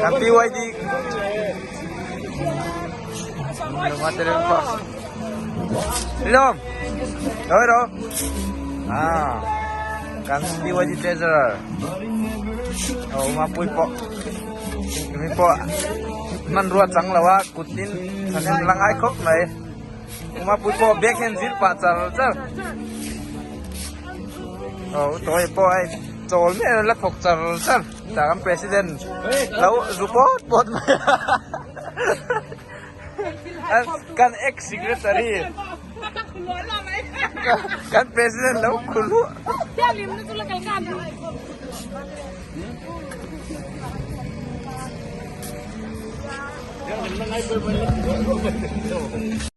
kan BYD material pa Ilom Hello kan BYD Treasurer mapui po kami po manruat sang lawa kutin kanin lang ay kok na mapui po backhand zil pa char toy po ay chol me la phok char ta president lau support bot ma kan ex secretary kan president lau khulu dia lim na tula kalkan Yang menang ay